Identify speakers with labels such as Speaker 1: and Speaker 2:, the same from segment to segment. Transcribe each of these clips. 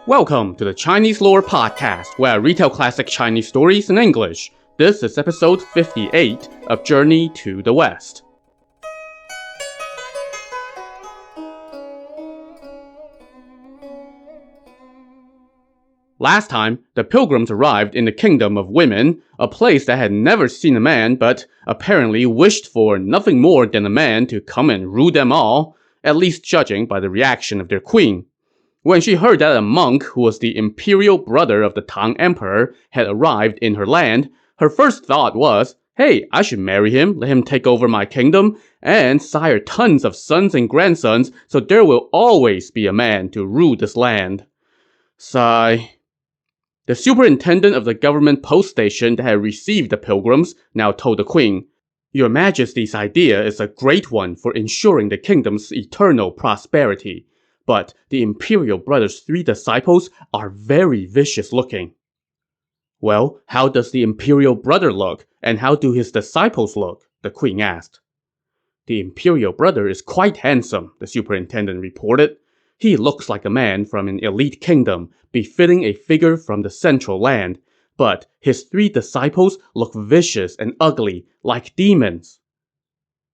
Speaker 1: Welcome to the Chinese Lore Podcast, where I retell classic Chinese stories in English. This is episode 58 of Journey to the West. Last time, the pilgrims arrived in the Kingdom of Women, a place that had never seen a man but apparently wished for nothing more than a man to come and rule them all, at least judging by the reaction of their queen. When she heard that a monk who was the imperial brother of the Tang Emperor had arrived in her land, her first thought was, hey, I should marry him, let him take over my kingdom, and sire tons of sons and grandsons so there will always be a man to rule this land. Sigh. The superintendent of the government post station that had received the pilgrims now told the queen, Your Majesty's idea is a great one for ensuring the kingdom's eternal prosperity. But the imperial brother's 3 disciples are very vicious looking. Well, how does the imperial brother look, and how do his disciples look? The queen asked. The imperial brother is quite handsome, the superintendent reported. He looks like a man from an elite kingdom, befitting a figure from the central land. But his 3 disciples look vicious and ugly, like demons.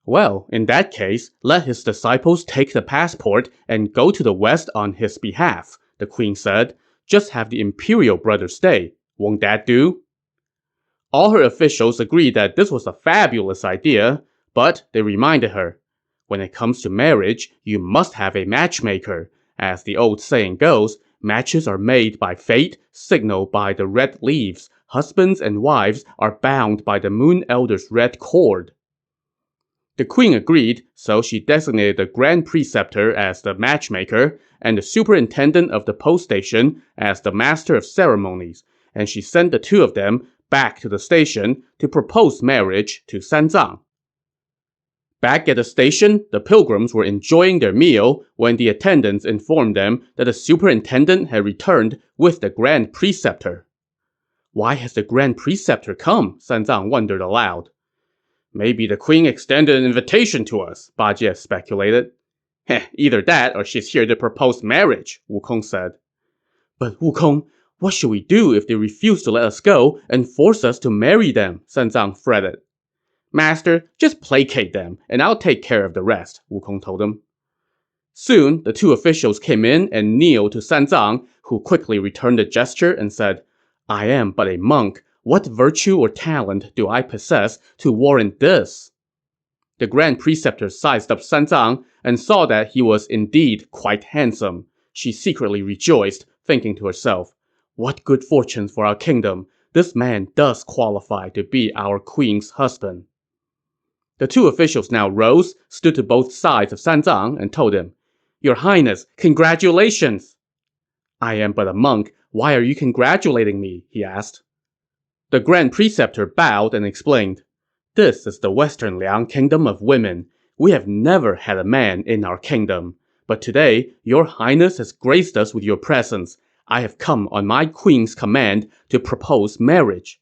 Speaker 1: Well, in that case, let his disciples take the passport and go to the west on his behalf, the queen said. Just have the imperial brother stay. Won't that do? All her officials agreed that this was a fabulous idea, but they reminded her, when it comes to marriage, you must have a matchmaker. As the old saying goes, matches are made by fate, signaled by the red leaves. Husbands and wives are bound by the moon elder's red cord. The queen agreed, so she designated the grand preceptor as the matchmaker and the superintendent of the post station as the master of ceremonies, and she sent the 2 of them back to the station to propose marriage to Sanzang. Back at the station, the pilgrims were enjoying their meal when the attendants informed them that the superintendent had returned with the grand preceptor. Why has the grand preceptor come? Sanzang wondered aloud. Maybe the queen extended an invitation to us, Ba Jie speculated. Either that or she's here to propose marriage, Wukong said. But Wukong, what should we do if they refuse to let us go and force us to marry them? Sanzang fretted. Master, just placate them, and I'll take care of the rest, Wukong told him. Soon, the 2 officials came in and kneeled to Sanzang, who quickly returned the gesture and said, I am but a monk. What virtue or talent do I possess to warrant this? The grand preceptor sized up Sanzang and saw that he was indeed quite handsome. She secretly rejoiced, thinking to herself, what good fortune for our kingdom. This man does qualify to be our queen's husband. The 2 officials now rose, stood to both sides of Sanzang, and told him, Your Highness, congratulations! I am but a monk. Why are you congratulating me? He asked. The grand preceptor bowed and explained, This is the Western Liang Kingdom of Women. We have never had a man in our kingdom. But today, your highness has graced us with your presence. I have come on my queen's command to propose marriage.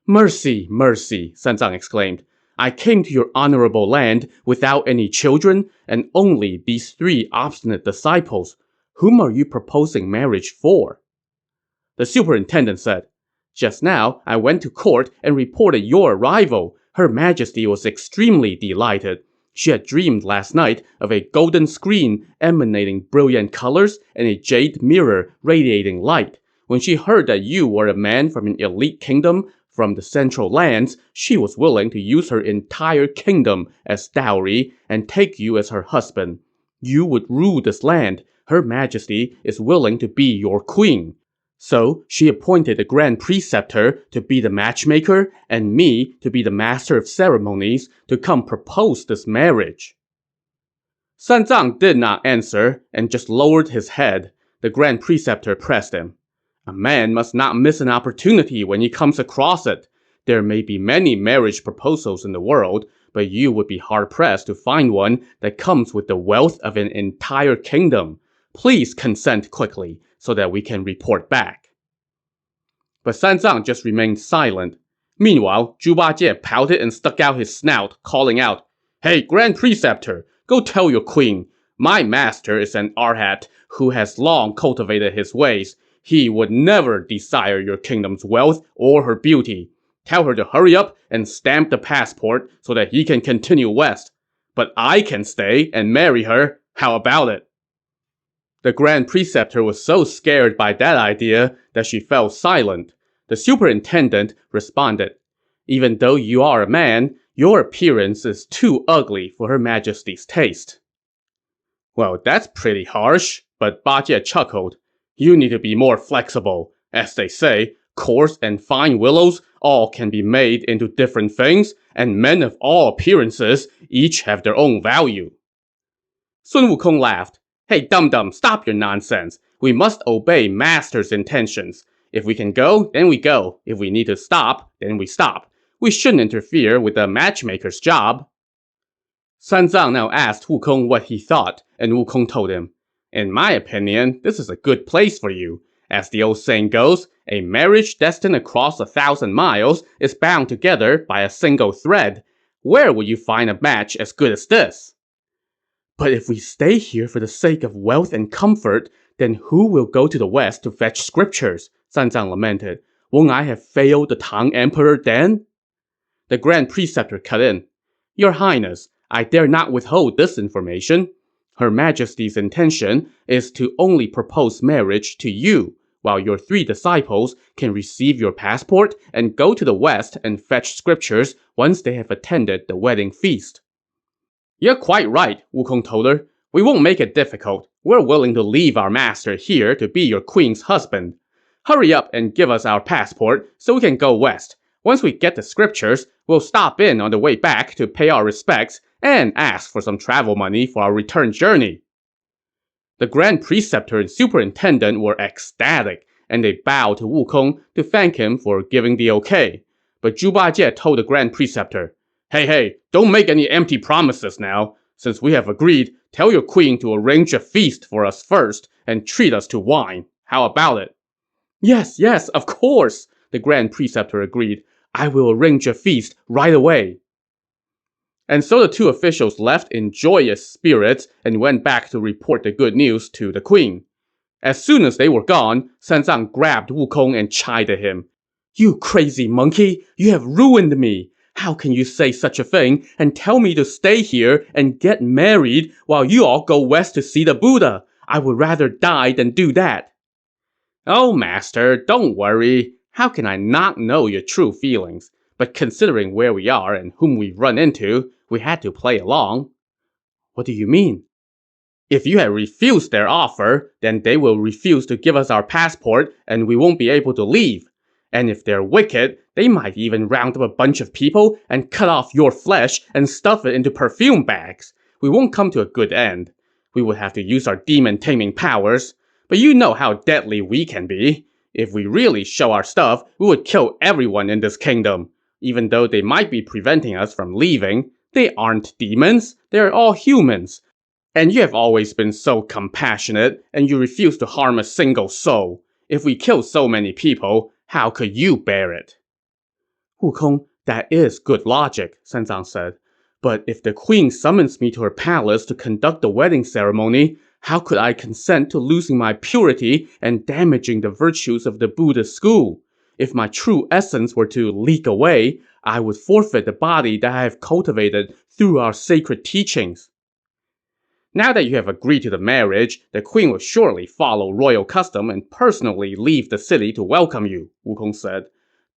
Speaker 1: Mercy, mercy, Sanzang exclaimed. I came to your honorable land without any children and only these 3 obstinate disciples. Whom are you proposing marriage for? The superintendent said, Just now, I went to court and reported your arrival. Her Majesty was extremely delighted. She had dreamed last night of a golden screen emanating brilliant colors and a jade mirror radiating light. When she heard that you were a man from an elite kingdom from the central lands, she was willing to use her entire kingdom as dowry and take you as her husband. You would rule this land. Her Majesty is willing to be your queen. So she appointed the grand preceptor to be the matchmaker and me to be the master of ceremonies to come propose this marriage. Sanzang did not answer and just lowered his head. The grand preceptor pressed him. A man must not miss an opportunity when he comes across it. There may be many marriage proposals in the world, but you would be hard-pressed to find one that comes with the wealth of an entire kingdom. Please consent quickly, so that we can report back. But Sanzang just remained silent. Meanwhile, Zhu Bajie pouted and stuck out his snout, calling out, Hey, Grand Preceptor, go tell your queen. My master is an Arhat who has long cultivated his ways. He would never desire your kingdom's wealth or her beauty. Tell her to hurry up and stamp the passport so that he can continue west. But I can stay and marry her. How about it?" The Grand Preceptor was so scared by that idea that she fell silent. The superintendent responded, "Even though you are a man, your appearance is too ugly for Her Majesty's taste." "Well, that's pretty harsh," but Ba Jie chuckled. "You need to be more flexible. As they say, coarse and fine willows all can be made into different things, and men of all appearances each have their own value." Sun Wukong laughed. "Hey, dum-dum, stop your nonsense. We must obey master's intentions. If we can go, then we go. If we need to stop, then we stop. We shouldn't interfere with the matchmaker's job." San Zhang now asked Wukong what he thought, and Wukong told him, "In my opinion, this is a good place for you. As the old saying goes, a marriage destined across 1,000 miles is bound together by a single thread. Where would you find a match as good as this?" "But if we stay here for the sake of wealth and comfort, then who will go to the west to fetch scriptures?" San Zhang lamented. "Won't I have failed the Tang Emperor then?" The Grand Preceptor cut in. "Your Highness, I dare not withhold this information. Her Majesty's intention is to only propose marriage to you, while your 3 disciples can receive your passport and go to the west and fetch scriptures once they have attended the wedding feast." "You're quite right," Wukong told her. "We won't make it difficult. We're willing to leave our master here to be your queen's husband. Hurry up and give us our passport so we can go west. Once we get the scriptures, we'll stop in on the way back to pay our respects and ask for some travel money for our return journey." The Grand Preceptor and Superintendent were ecstatic, and they bowed to Wukong to thank him for giving the okay. But Zhu Bajie told the Grand Preceptor, Hey, don't make any empty promises now. Since we have agreed, tell your queen to arrange a feast for us first and treat us to wine. How about it?" Yes, of course," the Grand Preceptor agreed. "I will arrange a feast right away." And so the 2 officials left in joyous spirits and went back to report the good news to the queen. As soon as they were gone, San Zhang grabbed Wukong and chided him. "You crazy monkey! You have ruined me! How can you say such a thing and tell me to stay here and get married while you all go west to see the Buddha? I would rather die than do that." "Oh, master, don't worry. How can I not know your true feelings? But considering where we are and whom we've run into, we had to play along." "What do you mean?" "If you had refused their offer, then they will refuse to give us our passport and we won't be able to leave. And if they're wicked, they might even round up a bunch of people and cut off your flesh and stuff it into perfume bags. We won't come to a good end. We would have to use our demon-taming powers. But you know how deadly we can be. If we really show our stuff, we would kill everyone in this kingdom. Even though they might be preventing us from leaving, they aren't demons. They're all humans. And you have always been so compassionate, and you refuse to harm a single soul. If we kill so many people, how could you bear it?" "Wukong, that is good logic," San Zhang said. "But if the queen summons me to her palace to conduct the wedding ceremony, how could I consent to losing my purity and damaging the virtues of the Buddhist school? If my true essence were to leak away, I would forfeit the body that I have cultivated through our sacred teachings." "Now that you have agreed to the marriage, the queen will surely follow royal custom and personally leave the city to welcome you," Wukong said.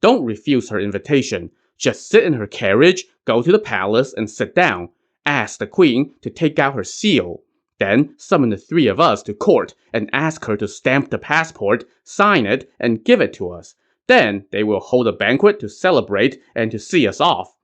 Speaker 1: "Don't refuse her invitation. Just sit in her carriage, go to the palace, and sit down. Ask the queen to take out her seal. Then summon the 3 of us to court and ask her to stamp the passport, sign it, and give it to us. Then they will hold a banquet to celebrate and to see us off.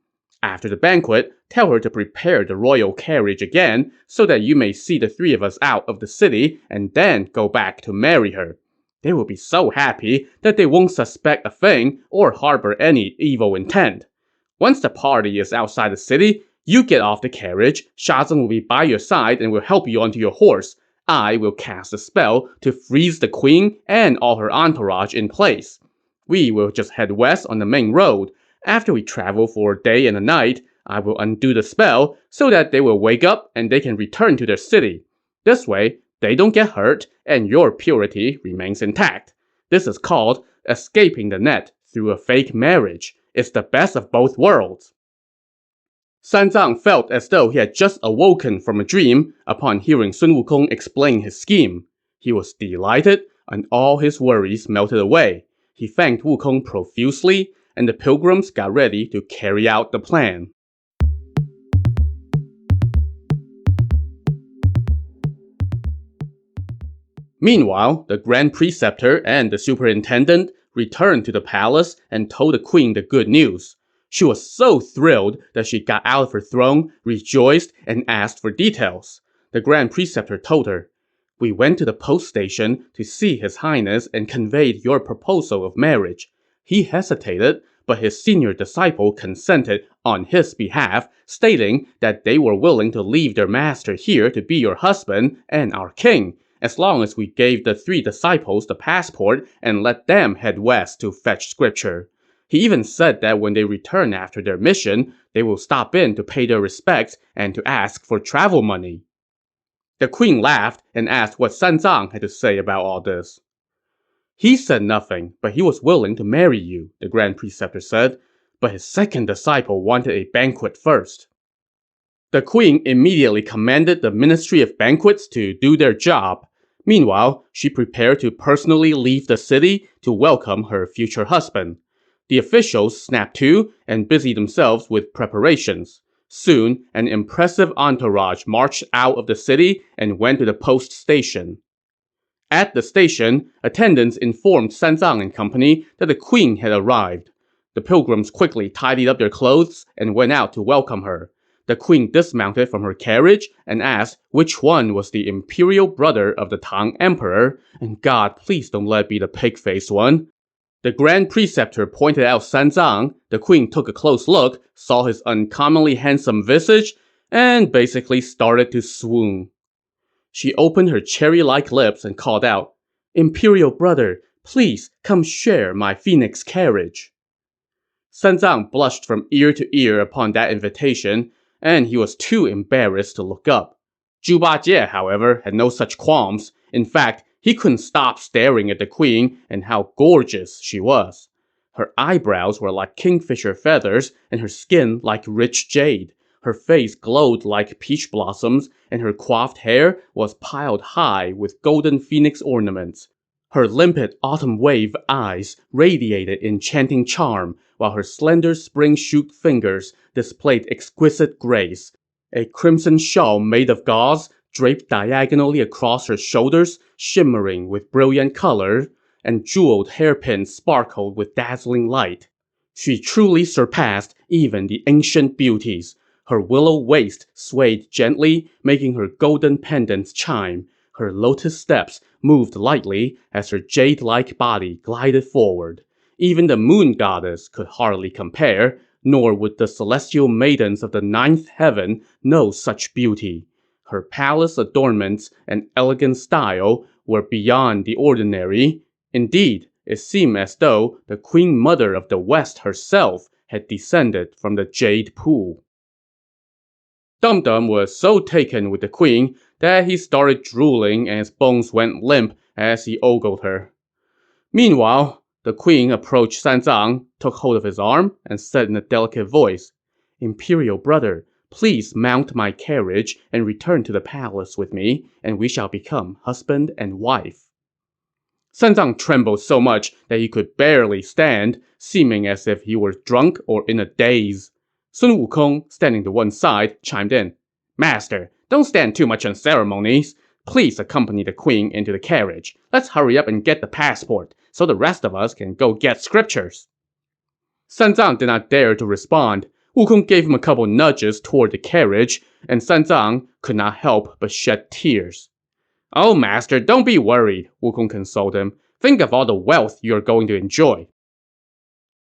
Speaker 1: After the banquet, tell her to prepare the royal carriage again so that you may see the 3 of us out of the city and then go back to marry her. They will be so happy that they won't suspect a thing or harbor any evil intent. Once the party is outside the city, you get off the carriage, Shazong will be by your side and will help you onto your horse. I will cast a spell to freeze the queen and all her entourage in place. We will just head west on the main road. After we travel for a day and a night, I will undo the spell so that they will wake up and they can return to their city. This way, they don't get hurt and your purity remains intact. This is called escaping the net through a fake marriage. It's the best of both worlds. Sanzang felt as though he had just awoken from a dream upon hearing Sun Wukong explain his scheme. He was delighted, and all his worries melted away. He thanked Wukong profusely, and the pilgrims got ready to carry out the plan. Meanwhile, the Grand Preceptor and the Superintendent returned to the palace and told the queen the good news. She was so thrilled that she got out of her throne, rejoiced, and asked for details. The Grand Preceptor told her, "We went to the post station to see His Highness and conveyed your proposal of marriage. He hesitated, but his senior disciple consented on his behalf, stating that they were willing to leave their master here to be your husband and our king, as long as we gave the 3 disciples the passport and let them head west to fetch scripture. He even said that when they return after their mission, they will stop in to pay their respects and to ask for travel money." The queen laughed and asked what Sanzang had to say about all this. "He said nothing, but he was willing to marry you," the Grand Preceptor said. "But his second disciple wanted a banquet first." The queen immediately commanded the Ministry of Banquets to do their job. Meanwhile, she prepared to personally leave the city to welcome her future husband. The officials snapped to and busied themselves with preparations. Soon, an impressive entourage marched out of the city and went to the post station. At the station, attendants informed Sanzang and company that the queen had arrived. The pilgrims quickly tidied up their clothes and went out to welcome her. The queen dismounted from her carriage and asked which one was the imperial brother of the Tang Emperor, and God, please don't let it be the pig-faced one. The Grand Preceptor pointed out Sanzang. The queen took a close look, saw his uncommonly handsome visage, and basically started to swoon. She opened her cherry-like lips and called out, "Imperial brother, please come share my phoenix carriage." Sanzang blushed from ear to ear upon that invitation, and he was too embarrassed to look up. Zhu Bajie, however, had no such qualms. In fact, he couldn't stop staring at the queen and how gorgeous she was. Her eyebrows were like kingfisher feathers, and her skin like rich jade. Her face glowed like peach blossoms, and her coiffed hair was piled high with golden phoenix ornaments. Her limpid autumn wave eyes radiated enchanting charm, while her slender spring-shoot fingers displayed exquisite grace. A crimson shawl made of gauze draped diagonally across her shoulders, shimmering with brilliant color, and jeweled hairpins sparkled with dazzling light. She truly surpassed even the ancient beauties. Her willow waist swayed gently, making her golden pendants chime. Her lotus steps moved lightly as her jade-like body glided forward. Even the moon goddess could hardly compare, nor would the celestial maidens of the 9th heaven know such beauty. Her palace adornments and elegant style were beyond the ordinary. Indeed, it seemed as though the Queen Mother of the West herself had descended from the Jade Pool. Dum Dum was so taken with the queen that he started drooling and his bones went limp as he ogled her. Meanwhile, the queen approached Sanzang, took hold of his arm, and said in a delicate voice, "Imperial brother, please mount my carriage and return to the palace with me, and we shall become husband and wife." Sanzang trembled so much that he could barely stand, seeming as if he were drunk or in a daze. Sun Wukong, standing to one side, chimed in, "Master, don't stand too much on ceremonies. Please accompany the queen into the carriage. Let's hurry up and get the passport, so the rest of us can go get scriptures." Sanzang did not dare to respond. Wukong gave him a couple nudges toward the carriage, and Sanzang could not help but shed tears. "Oh, master, don't be worried," Wukong consoled him. "Think of all the wealth you're going to enjoy."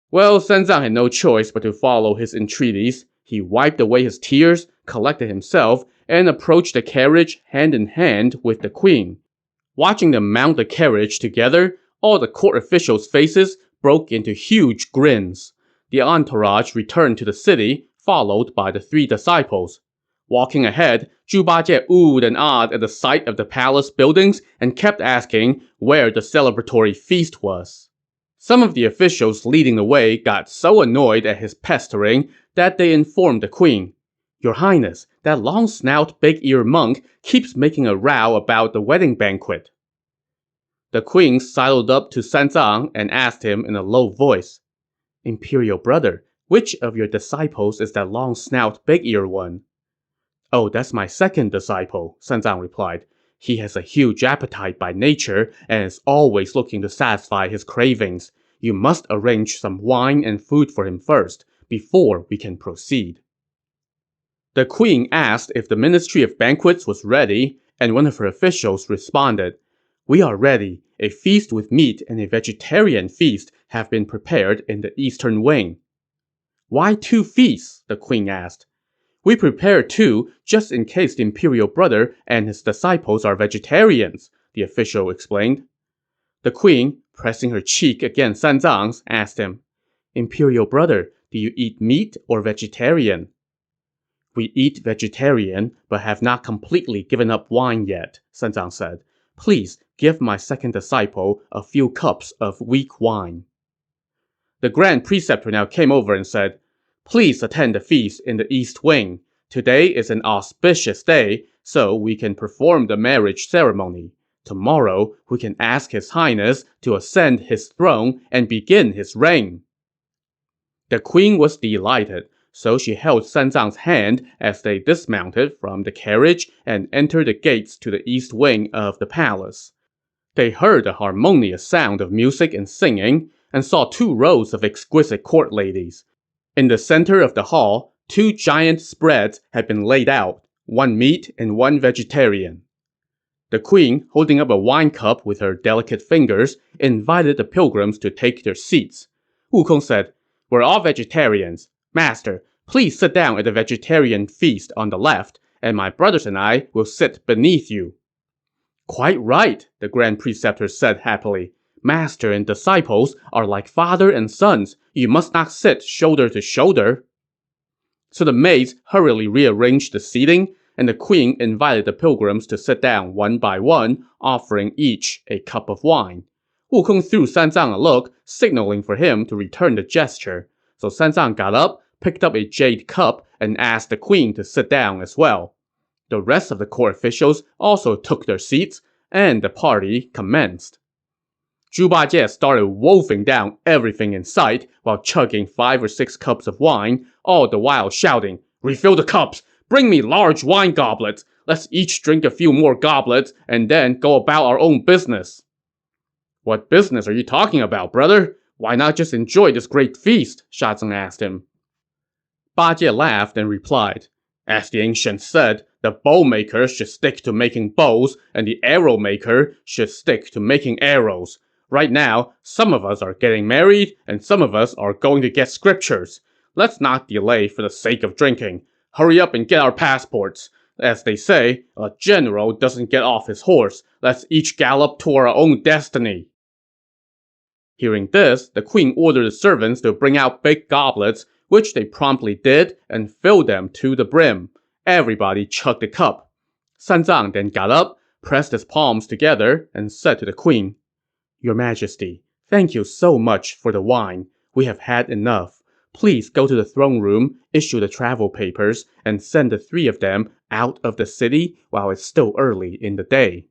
Speaker 1: Well, Sanzang had no choice but to follow his entreaties. He wiped away his tears, collected himself, and approached the carriage hand in hand with the queen. Watching them mount the carriage together, all the court officials' faces broke into huge grins. The entourage returned to the city, followed by the 3 disciples. Walking ahead, Zhu Bajie oohed and awed at the sight of the palace buildings and kept asking where the celebratory feast was. Some of the officials leading the way got so annoyed at his pestering that they informed the queen, "Your Highness, that long-snout big-ear monk keeps making a row about the wedding banquet." The queen sidled up to Sanzang and asked him in a low voice, "Imperial brother, which of your disciples is that long-snout big-ear one?" "Oh, that's my second disciple," Sanzang replied. "He has a huge appetite by nature and is always looking to satisfy his cravings. You must arrange some wine and food for him first, before we can proceed." The queen asked if the Ministry of Banquets was ready, and one of her officials responded, "We are ready. A feast with meat and a vegetarian feast have been prepared in the eastern wing." "Why 2 feasts?" the queen asked. "We prepared 2 just in case the imperial brother and his disciples are vegetarians," the official explained. The queen, pressing her cheek against Sanzang's, asked him, "Imperial brother, do you eat meat or vegetarian?" "We eat vegetarian, but have not completely given up wine yet," Sanzang said. "Please give my second disciple a few cups of weak wine." The Grand Preceptor now came over and said, "Please attend the feast in the East Wing. Today is an auspicious day, so we can perform the marriage ceremony. Tomorrow, we can ask His Highness to ascend his throne and begin his reign." The queen was delighted, so she held Sanzang's hand as they dismounted from the carriage and entered the gates to the east wing of the palace. They heard the harmonious sound of music and singing, and saw 2 rows of exquisite court ladies. In the center of the hall, 2 giant spreads had been laid out, 1 meat and 1 vegetarian. The queen, holding up a wine cup with her delicate fingers, invited the pilgrims to take their seats. Wukong said, "We're all vegetarians. Master, please sit down at the vegetarian feast on the left, and my brothers and I will sit beneath you." "Quite right," the Grand Preceptor said happily. "Master and disciples are like father and sons. You must not sit shoulder to shoulder." So the maids hurriedly rearranged the seating, and the queen invited the pilgrims to sit down one by one, offering each a cup of wine. Wukong threw Sanzang a look, signaling for him to return the gesture. So Sanzang got up, picked up a jade cup, and asked the queen to sit down as well. The rest of the court officials also took their seats, and the party commenced. Zhu Bajie started wolfing down everything in sight while chugging 5 or 6 cups of wine, all the while shouting, "Refill the cups! Bring me large wine goblets! Let's each drink a few more goblets and then go about our own business." "What business are you talking about, brother? Why not just enjoy this great feast?" Shazeng asked him. Bajie laughed and replied, "As the ancients said, the bow maker should stick to making bows, and the arrow maker should stick to making arrows. Right now, some of us are getting married, and some of us are going to get scriptures. Let's not delay for the sake of drinking. Hurry up and get our passports. As they say, a general doesn't get off his horse. Let's each gallop to our own destiny." Hearing this, the queen ordered the servants to bring out big goblets, which they promptly did and filled them to the brim. Everybody chugged a cup. Sanzang then got up, pressed his palms together, and said to the queen, "Your Majesty, thank you so much for the wine. We have had enough. Please go to the throne room, issue the travel papers, and send the 3 of them out of the city while it's still early in the day."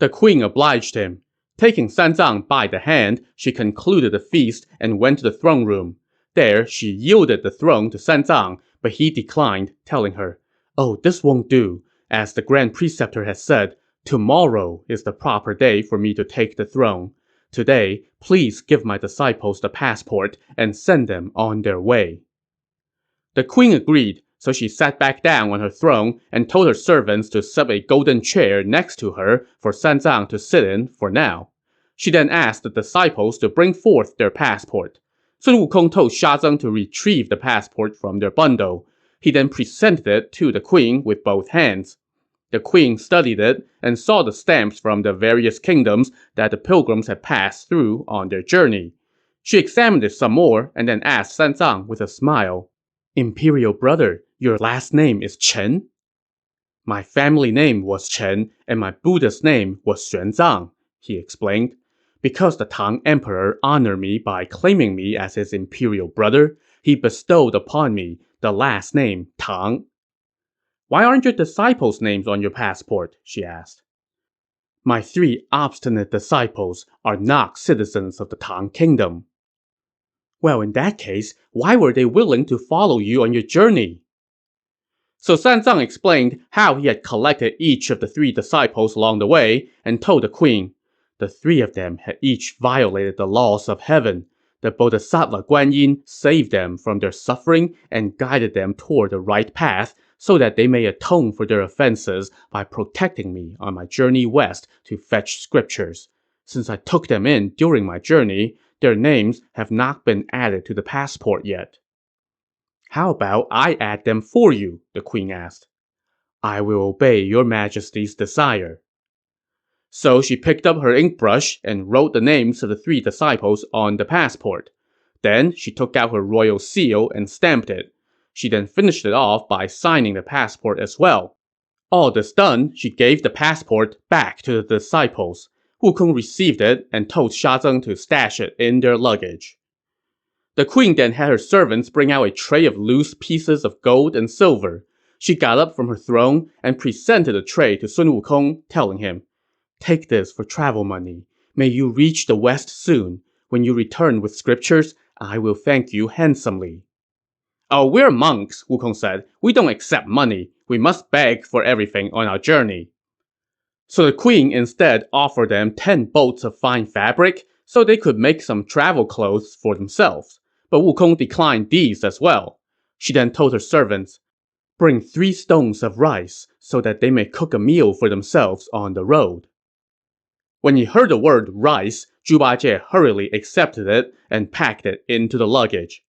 Speaker 1: The queen obliged him. Taking Sanzang by the hand, she concluded the feast and went to the throne room. There, she yielded the throne to Sanzang, but he declined, telling her, "Oh, this won't do. As the Grand Preceptor has said, tomorrow is the proper day for me to take the throne. Today, please give my disciples the passport and send them on their way." The queen agreed, so she sat back down on her throne and told her servants to set a golden chair next to her for Sanzang to sit in for now. She then asked the disciples to bring forth their passport. Sun Wukong told Shazeng to retrieve the passport from their bundle. He then presented it to the queen with both hands. The queen studied it and saw the stamps from the various kingdoms that the pilgrims had passed through on their journey. She examined it some more and then asked Sanzang with a smile, "Imperial brother, Your last name is Chen? My family name was Chen, and my Buddhist name was Xuanzang, he explained. Because the Tang Emperor honored me by claiming me as his imperial brother, he bestowed upon me the last name Tang. Why aren't your disciples' names on your passport? She asked. My 3 obstinate disciples are not citizens of the Tang Kingdom. Well, in that case, why were they willing to follow you on your journey? So Sanzang explained how he had collected each of the 3 disciples along the way and told the queen, the 3 of them had each violated the laws of heaven. The Bodhisattva Guanyin saved them from their suffering and guided them toward the right path so that they may atone for their offenses by protecting me on my journey west to fetch scriptures. Since I took them in during my journey, their names have not been added to the passport yet. How about I add them for you? The queen asked. I will obey your majesty's desire. So she picked up her ink brush and wrote the names of the 3 disciples on the passport. Then she took out her royal seal and stamped it. She then finished it off by signing the passport as well. All this done, she gave the passport back to the disciples. Wukong received it and told Sha Zeng to stash it in their luggage. The queen then had her servants bring out a tray of loose pieces of gold and silver. She got up from her throne and presented the tray to Sun Wukong, telling him, Take this for travel money. May you reach the west soon. When you return with scriptures, I will thank you handsomely. Oh, we're monks, Wukong said. We don't accept money. We must beg for everything on our journey. So the queen instead offered them 10 bolts of fine fabric so they could make some travel clothes for themselves. But Wukong declined these as well. She then told her servants, Bring 3 stones of rice so that they may cook a meal for themselves on the road. When he heard the word rice, Zhu Bajie hurriedly accepted it and packed it into the luggage.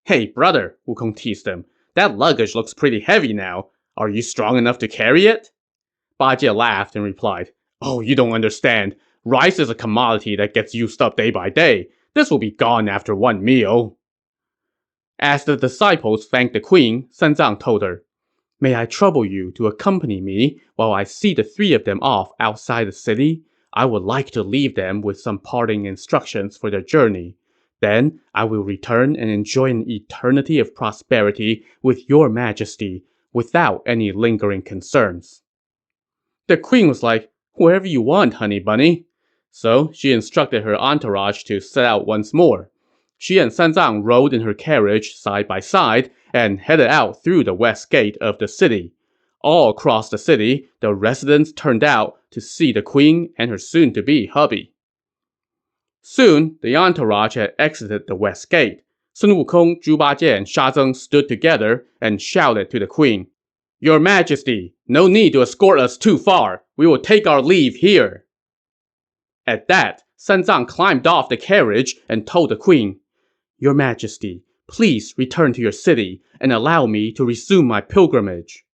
Speaker 1: Hey, brother, Wukong teased him. That luggage looks pretty heavy now. Are you strong enough to carry it? Bajie laughed and replied, Oh, you don't understand. Rice is a commodity that gets used up day by day. This will be gone after 1 meal. As the disciples thanked the queen, Sanzang told her, May I trouble you to accompany me while I see the 3 of them off outside the city? I would like to leave them with some parting instructions for their journey. Then I will return and enjoy an eternity of prosperity with your majesty, without any lingering concerns. The queen was like, Wherever you want, honey bunny. So she instructed her entourage to set out once more. She and Sanzang rode in her carriage side by side and headed out through the west gate of the city. All across the city, the residents turned out to see the queen and her soon-to-be hubby. Soon, the entourage had exited the west gate. Sun Wukong, Zhu Bajie, and Sha Zeng stood together and shouted to the queen, Your Majesty, no need to escort us too far. We will take our leave here. At that, Sanzang climbed off the carriage and told the queen, Your Majesty, please return to your city and allow me to resume my pilgrimage.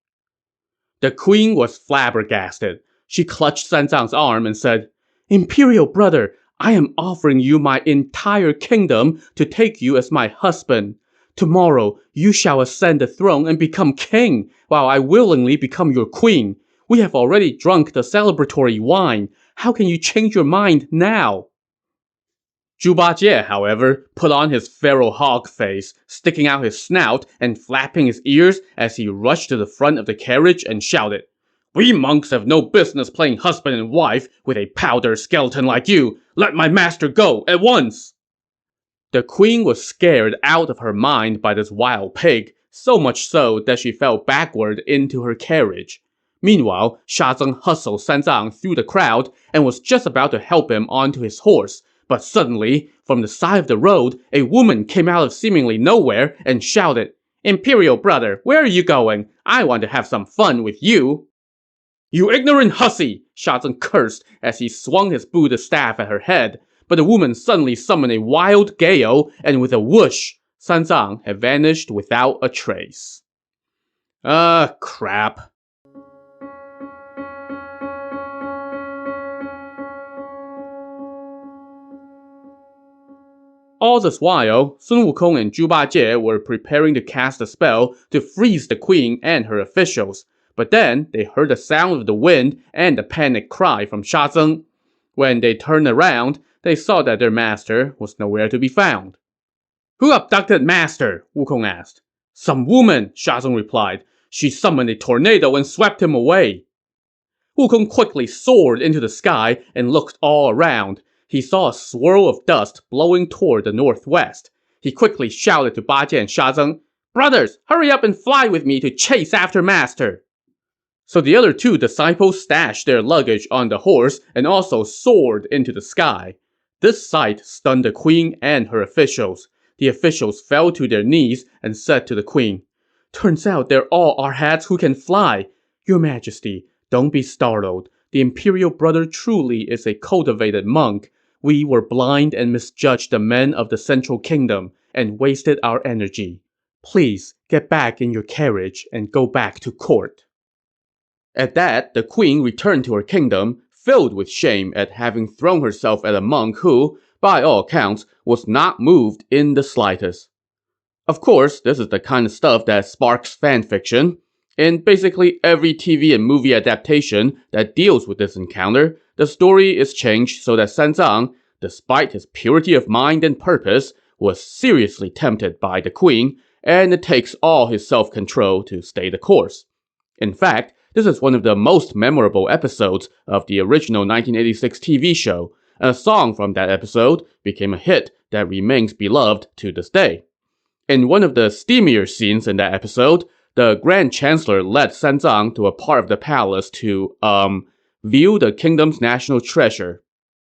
Speaker 1: The queen was flabbergasted. She clutched Sanzang's arm and said, Imperial brother, I am offering you my entire kingdom to take you as my husband. Tomorrow, you shall ascend the throne and become king, while I willingly become your queen. We have already drunk the celebratory wine. How can you change your mind now? Zhu Bajie, however, put on his feral hog face, sticking out his snout and flapping his ears as he rushed to the front of the carriage and shouted, We monks have no business playing husband and wife with a powdered skeleton like you. Let my master go at once! The queen was scared out of her mind by this wild pig, so much so that she fell backward into her carriage. Meanwhile, Sha Zeng hustled Sanzang through the crowd and was just about to help him onto his horse. But suddenly, from the side of the road, a woman came out of seemingly nowhere and shouted, Imperial brother, where are you going? I want to have some fun with you. You ignorant hussy! Sha Zeng cursed as he swung his Buddha staff at her head. But the woman suddenly summoned a wild gale, and with a whoosh, Sanzang had vanished without a trace. Crap. All this while, Sun Wukong and Zhu Bajie were preparing to cast a spell to freeze the queen and her officials, but then they heard the sound of the wind and a panic cry from Sha Zeng. When they turned around, they saw that their master was nowhere to be found. "Who abducted master?" Wukong asked. "Some woman," Sha Zeng replied. "She summoned a tornado and swept him away." Wukong quickly soared into the sky and looked all around. He saw a swirl of dust blowing toward the northwest. He quickly shouted to Bajie and Sha Zeng, "Brothers, hurry up and fly with me to chase after master." So the other two disciples stashed their luggage on the horse and also soared into the sky. This sight stunned the queen and her officials. The officials fell to their knees and said to the queen, "Turns out they're all arhats who can fly. Your Majesty, don't be startled. The imperial brother truly is a cultivated monk. We were blind and misjudged the men of the Central Kingdom and wasted our energy. Please get back in your carriage and go back to court." At that, the queen returned to her kingdom, filled with shame at having thrown herself at a monk who, by all accounts, was not moved in the slightest. Of course, this is the kind of stuff that sparks fanfiction. In basically every TV and movie adaptation that deals with this encounter, the story is changed so that Sanzang, despite his purity of mind and purpose, was seriously tempted by the queen, and it takes all his self-control to stay the course. In fact, this is one of the most memorable episodes of the original 1986 TV show, and a song from that episode became a hit that remains beloved to this day. In one of the steamier scenes in that episode, the Grand Chancellor led Sanzang to a part of the palace to, view the kingdom's national treasure.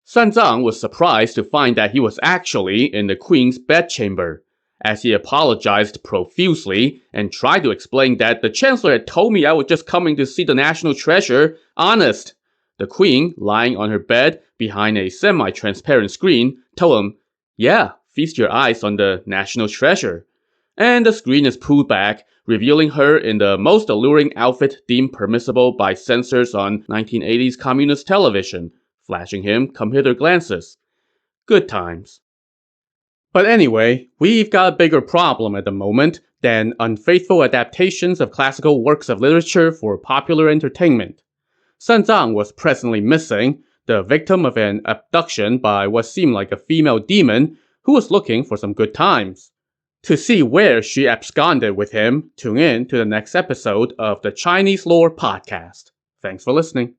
Speaker 1: Sanzang was surprised to find that he was actually in the queen's bedchamber. As he apologized profusely and tried to explain that the Chancellor had told me I was just coming to see the national treasure, honest. The queen, lying on her bed behind a semi-transparent screen, told him, "Yeah, feast your eyes on the national treasure." And the screen is pulled back, revealing her in the most alluring outfit deemed permissible by censors on 1980s communist television, flashing him come-hither glances. Good times. But anyway, we've got a bigger problem at the moment than unfaithful adaptations of classical works of literature for popular entertainment. Sanzang was presently missing, the victim of an abduction by what seemed like a female demon who was looking for some good times. To see where she absconded with him, tune in to the next episode of the Chinese Lore Podcast. Thanks for listening.